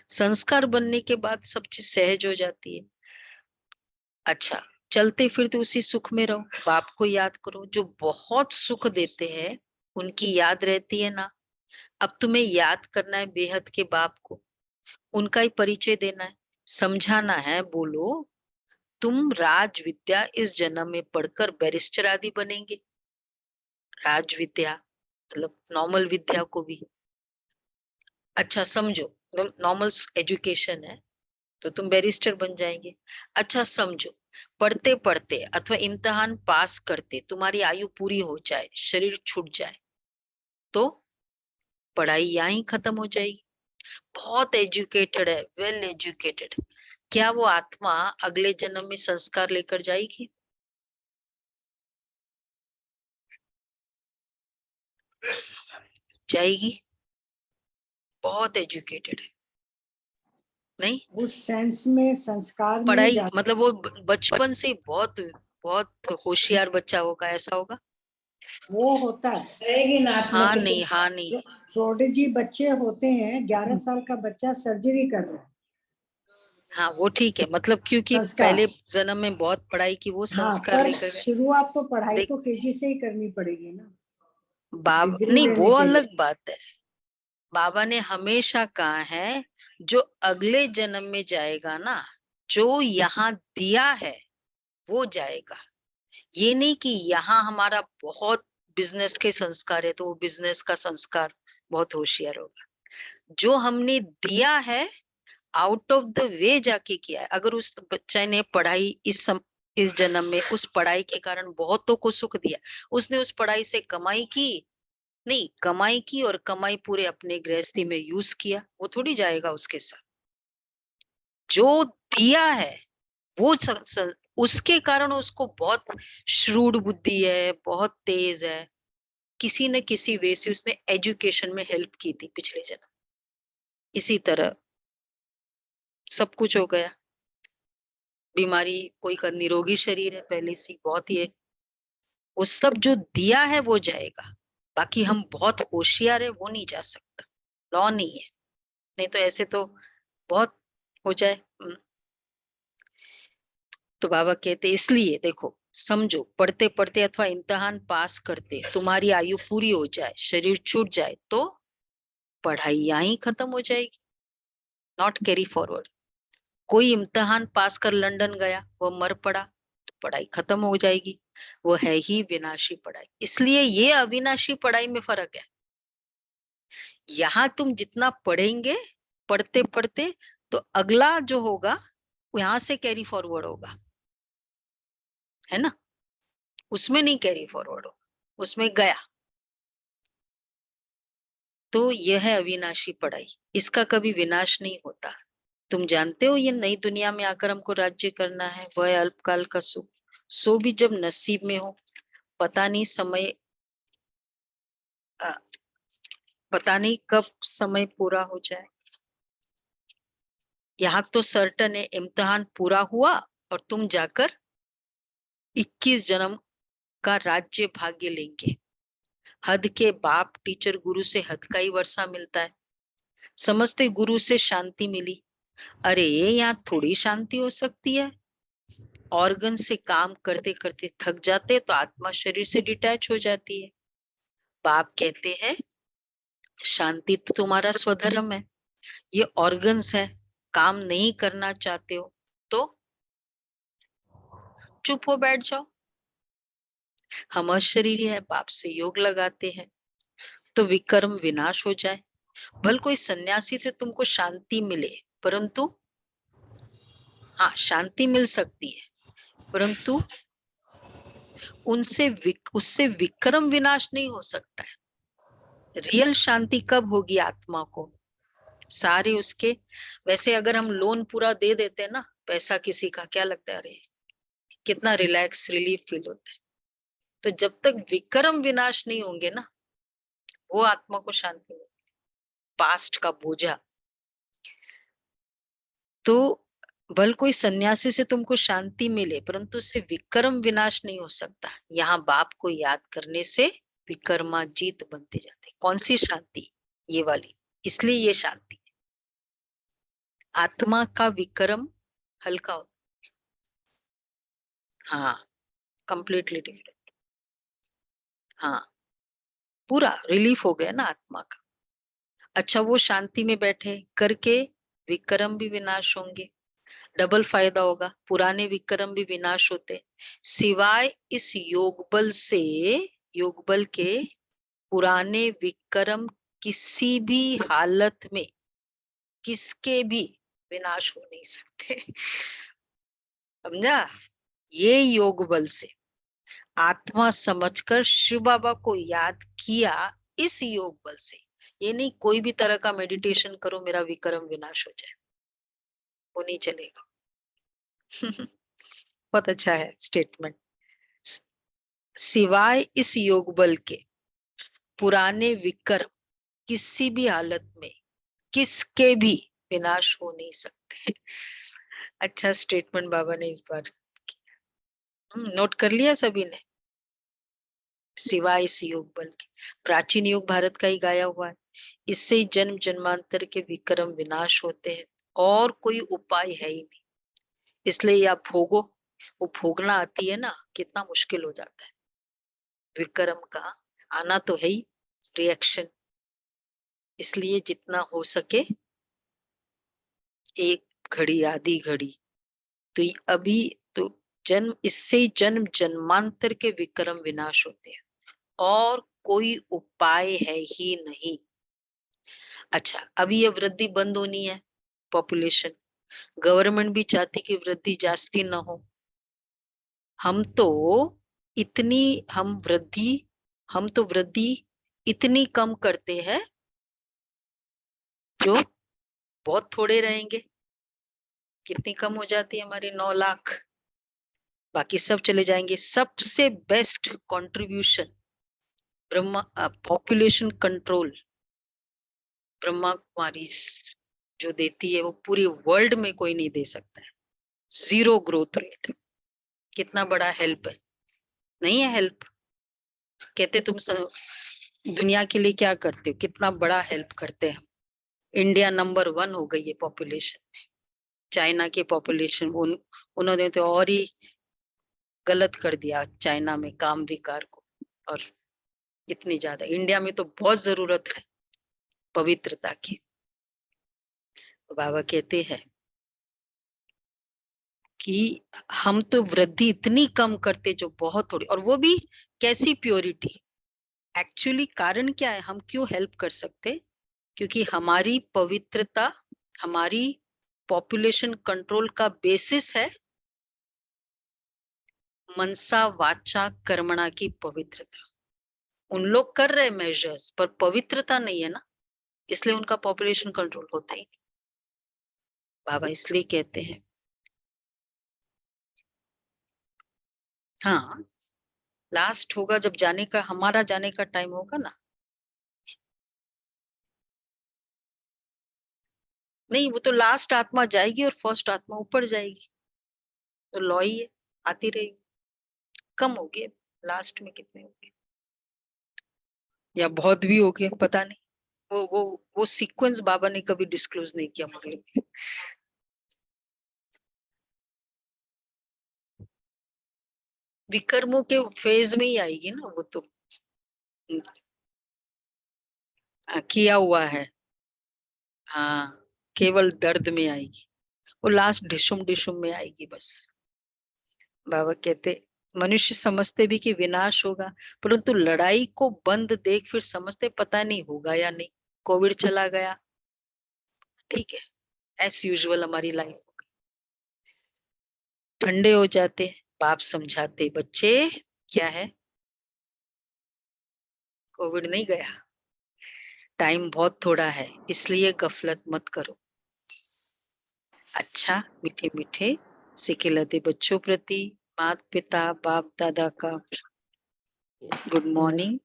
संस्कार बनने के बाद सब चीज सहज हो जाती है। अच्छा चलते फिरते उसी सुख में रहो, बाप को याद करो जो बहुत सुख देते हैं, उनकी याद रहती है ना। अब तुम्हें याद करना है बेहद के बाप को, उनका ही परिचय देना है, समझाना है। बोलो तुम राज विद्या इस जन्म में पढ़कर बैरिस्टर आदि बनेंगे। राज विद्या मतलब नॉर्मल विद्या को भी अच्छा समझो, नॉर्मल एजुकेशन है तो तुम बैरिस्टर बन जाएंगे। अच्छा समझो, पढ़ते पढ़ते अथवा इम्तिहान पास करते तुम्हारी आयु पूरी हो जाए, शरीर छूट जाए तो पढ़ाई यहाँ ही खत्म हो जाएगी। बहुत एजुकेटेड है, वेल एजुकेटेड, क्या वो आत्मा अगले जन्म में संस्कार लेकर जाएगी? जाएगी? बहुत एजुकेटेड है नहीं? उस सेंस में संस्कार में पढ़ाई जा मतलब वो बचपन से बहुत बहुत होशियार बच्चा होगा, ऐसा होगा? वो होता है। रहेगी ना आत्मा हाँ के नहीं, हाँ नहीं। प्रोडिजी बच्चे होते हैं, 11 साल का बच्चा सर्जरी कर रहा है। हाँ वो ठीक है, मतलब क्योंकि संस्कार, पहले जन्म में बहुत पढ़ाई की, वो हाँ, संस्कार पर लेकर गए। शुरुआत तो पढ़ाई देख तो केजी से ही करनी पड़ेगी ना, बाबा डिग्री नहीं, लेने वो के लिए। अलग बात है। बाबा ने हमेशा कहा है जो अगले जन्म में जाएगा ना, जो यहाँ दिया है वो जाएगा। ये नहीं कि यहाँ हमारा बहुत बिजनेस के संस्कार है तो वो बिजनेस का संस्कार बहुत होशियार होगा। जो हमने दिया है आउट ऑफ द वे जाके किया है। अगर उस बच्चे ने पढ़ाई इस जन्म में उस पढ़ाई के कारण बहुतों को सुख दिया, उसने उस पढ़ाई से कमाई की नहीं, कमाई की और कमाई पूरे अपने गृहस्थी में यूज किया, वो थोड़ी जाएगा उसके साथ। जो दिया है वो उसके कारण उसको बहुत श्रूड बुद्धि है, बहुत तेज है, किसी न किसी वे से उसने एजुकेशन में हेल्प की थी पिछले जन्म, इसी तरह सब कुछ हो गया। बीमारी कोई का निरोगी शरीर है पहले से बहुत ही है, वो सब जो दिया है वो जाएगा। बाकी हम बहुत होशियार है वो नहीं जा सकता, लॉ नहीं है। नहीं तो ऐसे तो बहुत हो जाए। तो बाबा कहते इसलिए देखो समझो, पढ़ते पढ़ते अथवा इम्तिहान पास करते तुम्हारी आयु पूरी हो जाए, शरीर छूट जाए तो पढ़ाई यहाँ ही खत्म हो जाएगी, नॉट कैरी फॉरवर्ड। कोई इम्तिहान पास कर लंदन गया, वो मर पड़ा तो पढ़ाई खत्म हो जाएगी, वो है ही विनाशी पढ़ाई। इसलिए ये अविनाशी पढ़ाई में फर्क है। यहाँ तुम जितना पढ़ेंगे पढ़ते पढ़ते तो अगला जो होगा वो यहाँ से कैरी फॉरवर्ड होगा, है ना? उसमें नहीं कैरी फॉरवर्ड होगा, उसमें गया। तो यह है अविनाशी पढ़ाई, इसका कभी विनाश नहीं होता। तुम जानते हो ये नई दुनिया में आकर हमको राज्य करना है, वह अल्पकाल का सुख, सो भी जब नसीब में हो। पता नहीं समय पता नहीं कब समय पूरा हो जाए। यहाँ तो सर्टन है इम्तिहान पूरा हुआ और तुम जाकर 21 जन्म का राज्य भाग्य लेंगे। हद के बाप टीचर गुरु से हद का ही वर्षा मिलता है, समझते गुरु से शांति मिली। अरे यहाँ थोड़ी शांति हो सकती है, ऑर्गन से काम करते करते थक जाते तो आत्मा शरीर से डिटैच हो जाती है। बाप कहते हैं शांति तो तुम्हारा स्वधर्म है, ये ऑर्गन्स है, काम नहीं करना चाहते हो तो चुप हो बैठ जाओ, हम अशरीरी है, पाप से योग लगाते हैं तो विकर्म विनाश हो जाए। भल कोई सन्यासी से तुमको शांति मिले, परंतु हाँ शांति मिल सकती है, परंतु उससे विक्रम विनाश नहीं हो सकता है। रियल शांति कब होगी आत्मा को? सारे उसके, वैसे अगर हम लोन पूरा दे देते हैं ना पैसा किसी का, क्या लगता है अरे कितना रिलैक्स रिलीफ फील होता है। तो जब तक विक्रम विनाश नहीं होंगे ना, वो आत्मा को शांति मिलेगी। पास्ट का बोझा, तो भल कोई सन्यासी से तुमको शांति मिले, परंतु उससे विक्रम विनाश नहीं हो सकता। यहाँ बाप को याद करने से विक्रमाजीत बनते जाते। कौन सी शांति? ये वाली। इसलिए ये शांति, आत्मा का विक्रम हल्का होता। हाँ कंप्लीटली डिफरेंट। हाँ पूरा रिलीफ हो गया ना आत्मा का। अच्छा वो शांति में बैठे करके विक्रम भी विनाश होंगे, डबल फायदा होगा। पुराने विक्रम भी विनाश होते, सिवाय इस योग बल से, योग बल के पुराने विक्रम किसी भी हालत में किसके भी विनाश हो नहीं सकते। समझा? ये योग बल से आत्मा समझकर शिव बाबा को याद किया, इस योग बल से। ये नहीं कोई भी तरह का मेडिटेशन करो मेरा विक्रम विनाश हो जाए, वो नहीं चलेगा। बहुत अच्छा है स्टेटमेंट। सिवाय इस योग बल के पुराने विक्रम किसी भी हालत में किसके भी विनाश हो नहीं सकते। अच्छा स्टेटमेंट बाबा ने इस बार नोट कर लिया सभी ने। सिवाय इस योग बल के, प्राचीन युग भारत का ही गाया हुआ है। इससे ही जन्म जन्मांतर के विक्रम विनाश होते हैं, और कोई उपाय है ही नहीं। इसलिए आप भोगो, वो भोगना आती है ना, कितना मुश्किल हो जाता है। विक्रम का आना तो है ही, रिएक्शन। इसलिए जितना हो सके एक घड़ी आधी घड़ी तो अभी तो जन्म, इससे जन्म जन्मांतर के विक्रम विनाश होते हैं, और कोई उपाय है ही नहीं। अच्छा अभी ये वृद्धि बंद होनी है, पॉपुलेशन, गवर्नमेंट भी चाहती कि वृद्धि जास्ती ना हो। हम तो इतनी हम तो वृद्धि इतनी कम करते हैं जो बहुत थोड़े रहेंगे। कितनी कम हो जाती है हमारी? 9 लाख, बाकी सब चले जाएंगे। सबसे best contribution Brahma population control Brahma Kumari जो देती है, वो पूरे वर्ल्ड में कोई नहीं दे सकता है। 0 ग्रोथ रेट, कितना बड़ा हेल्प है। नहीं है हेल्प? कहते तुम सब दुनिया के लिए क्या करते हो, कितना बड़ा हेल्प करते हैं। इंडिया नंबर 1 हो गई है पॉपुलेशन में। चाइना की पॉपुलेशन उन्होंने तो और ही गलत कर दिया चाइना में काम विकार को, और इतनी ज्यादा इंडिया में तो बहुत जरूरत है पवित्रता की। तो बाबा कहते हैं कि हम तो वृद्धि इतनी कम करते जो बहुत थोड़ी, और वो भी कैसी प्योरिटी। एक्चुअली कारण क्या है, हम क्यों हेल्प कर सकते? क्योंकि हमारी पवित्रता, हमारी पॉपुलेशन कंट्रोल का बेसिस है मनसा वाचा कर्मणा की पवित्रता। उन लोग कर रहे मेजर्स, पर पवित्रता नहीं है ना, इसलिए उनका पॉपुलेशन कंट्रोल होता ही नहीं। बाबा इसलिए कहते हैं, हाँ लास्ट होगा जब जाने का, हमारा जाने का टाइम होगा ना। नहीं वो तो लास्ट आत्मा जाएगी और फर्स्ट आत्मा ऊपर जाएगी, तो लॉ ही है, आती रहेगी। कम हो गए लास्ट में, कितने हो गए या बहुत भी हो गए पता नहीं। वो सीक्वेंस बाबा ने कभी डिस्क्लोज नहीं किया मुरली में। विकर्मों के फेज में ही आएगी ना वो तो, किया हुआ है। हाँ केवल दर्द में आएगी, वो लास्ट डिशुम डिशुम में आएगी बस। बाबा कहते मनुष्य समझते भी कि विनाश होगा, परंतु लड़ाई को बंद देख फिर समझते पता नहीं होगा या नहीं। कोविड चला गया, ठीक है, एज यूजुअल हमारी लाइफ हो गई। ठंडे हो जाते, बाप समझाते, बच्चे क्या है, कोविड नहीं गया, टाइम बहुत थोड़ा है, इसलिए गफलत मत करो। अच्छा, मीठे मीठे सिके लदे बच्चों प्रति माता पिता बाप दादा का गुड मॉर्निंग।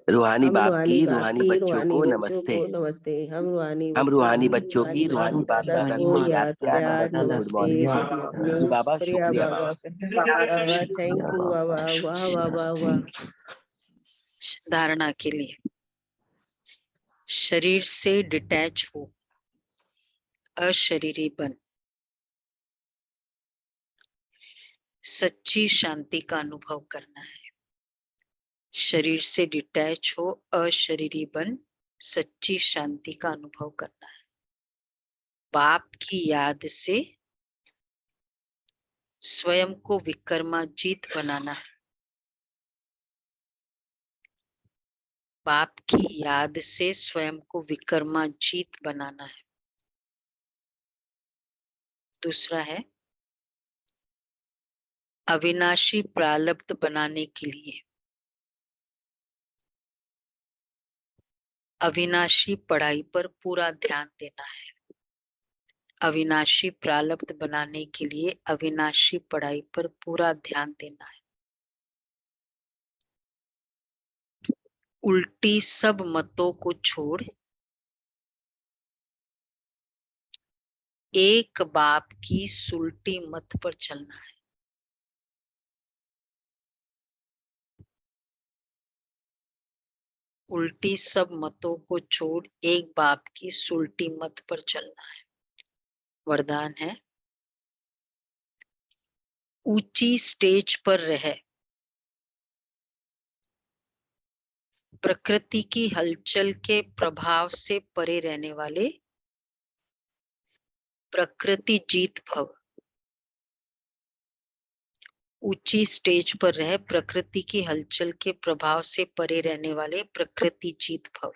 रूहानी हम बाप रूहानी की बाप रूहानी की बच्चों रूहानी को बच्चों नमस्ते। को नमस्ते। हम रूहानी हम बच्चों रूहानी की बच्चों की रूहानी बाप दादा दादा को को याद प्यार प्यार नमस्ते, गुड नमस्ते, morning. Good thank you morning. बाबा, शुक्रिया शुक्रिया बाबा, बाबा। बाबा थैंक यू बाबा, वाह वाह वाह वाह। धारणा के लिए शरीर से डिटैच हो, अशरीरी बन, सच्ची शांति का अनुभव करना है। शरीर से डिटैच हो, अशरीरी बन, सच्ची शांति का अनुभव करना है। बाप की याद से स्वयं को विकर्माजीत बनाना है। बाप की याद से स्वयं को विकर्माजीत बनाना है। दूसरा है अविनाशी प्रारब्ध बनाने के लिए अविनाशी पढ़ाई पर पूरा ध्यान देना है। अविनाशी प्रारब्ध बनाने के लिए अविनाशी पढ़ाई पर पूरा ध्यान देना है। उल्टी सब मतों को छोड़ एक बाप की सुलटी मत पर चलना है। उल्टी सब मतों को छोड़ एक बाप की सुलटी मत पर चलना है। वरदान है ऊंची स्टेज पर रहे, प्रकृति की हलचल के प्रभाव से परे रहने वाले प्रकृति जीत भव। ऊंची स्टेज पर रहे, प्रकृति की हलचल के प्रभाव से परे रहने वाले प्रकृति जीत भव।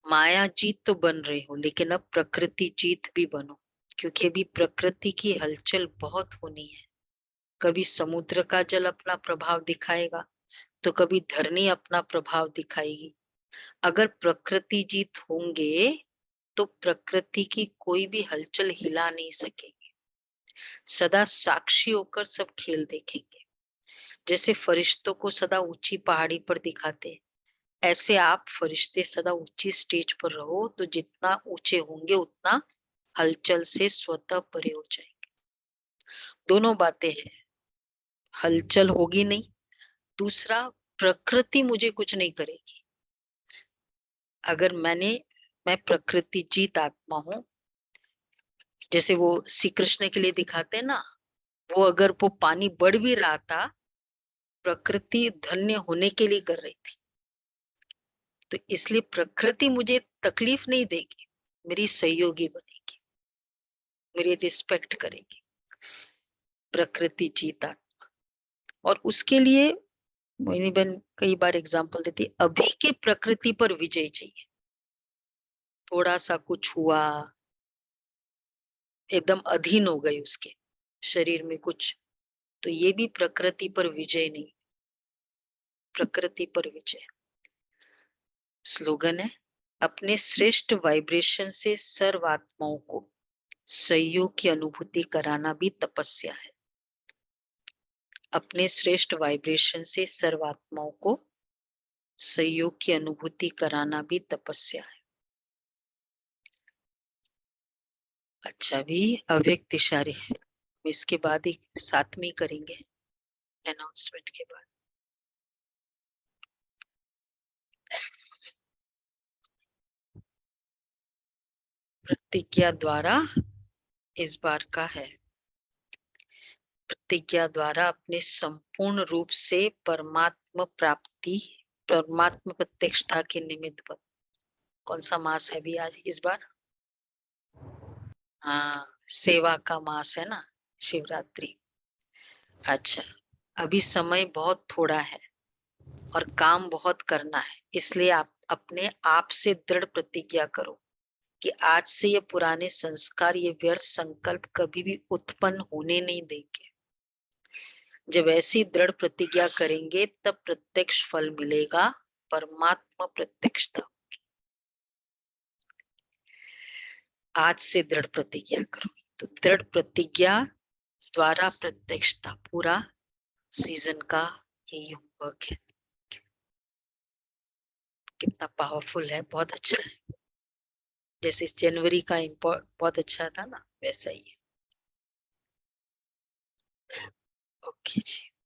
माया जीत तो बन रहे हो, लेकिन अब प्रकृति जीत भी बनो, क्योंकि अभी प्रकृति की हलचल बहुत होनी है। कभी समुद्र का जल अपना प्रभाव दिखाएगा, तो कभी धरनी अपना प्रभाव दिखाएगी। अगर प्रकृति जीत होंगे तो प्रकृति की कोई भी हलचल हिला नहीं सकेगी। सदा साक्षी होकर सब खेल देखेंगे। जैसे फरिश्तों को सदा ऊंची पहाड़ी पर दिखाते, ऐसे आप फरिश्ते सदा ऊंची स्टेज पर रहो, तो जितना ऊंचे होंगे उतना हलचल से स्वतः परे हो जाएंगे। दोनों बातें हैं, हलचल होगी नहीं, दूसरा प्रकृति मुझे कुछ नहीं करेगी। अगर मैं प्रकृति जीत आत्मा हूं, जैसे वो श्री कृष्ण के लिए दिखाते हैं ना, वो अगर वो पानी बढ़ भी रहा था, प्रकृति धन्य होने के लिए कर रही थी। तो इसलिए प्रकृति मुझे तकलीफ नहीं देगी, मेरी सहयोगी बनेगी, मेरी रिस्पेक्ट करेगी। प्रकृति जीत आत्मा। और उसके लिए मोहिनी बहन कई बार एग्जाम्पल देती, अभी के प्रकृति पर विजय चाहिए। थोड़ा सा कुछ हुआ, एकदम अधीन हो गए उसके शरीर में कुछ, तो ये भी प्रकृति पर विजय नहीं, प्रकृति पर विजय। स्लोगन है अपने श्रेष्ठ वाइब्रेशन से सर्व आत्माओं को सहयोग की अनुभूति कराना भी तपस्या है। अपने श्रेष्ठ वाइब्रेशन से सर्व आत्माओं को सहयोग की अनुभूति कराना भी तपस्या है। अच्छा, भी अव्यक्त इशारे हैं, इसके बाद ही साथ में करेंगे अनाउंसमेंट के बाद। प्रतिज्ञा द्वारा इस बार का है, प्रतिज्ञा द्वारा अपने संपूर्ण रूप से परमात्मा प्राप्ति, परमात्मा प्रत्यक्षता के निमित्त बन। कौन सा मास है भी आज इस बार? हाँ, सेवा का मास है ना, शिवरात्रि। अच्छा, अभी समय बहुत थोड़ा है और काम बहुत करना है, इसलिए आप अपने आप से दृढ़ प्रतिज्ञा करो कि आज से ये पुराने संस्कार, ये व्यर्थ संकल्प कभी भी उत्पन्न होने नहीं देंगे। जब ऐसी दृढ़ प्रतिज्ञा करेंगे तब प्रत्यक्ष फल मिलेगा, परमात्मा प्रत्यक्षता होगी। आज से दृढ़ प्रतिज्ञा करो। तो दृढ़ प्रतिज्ञा द्वारा प्रत्यक्षता, पूरा सीजन का यही होमवर्क है। कितना पावरफुल है, बहुत अच्छा है। जैसे इस जनवरी का बहुत अच्छा था ना, वैसा ही है। ओके जी।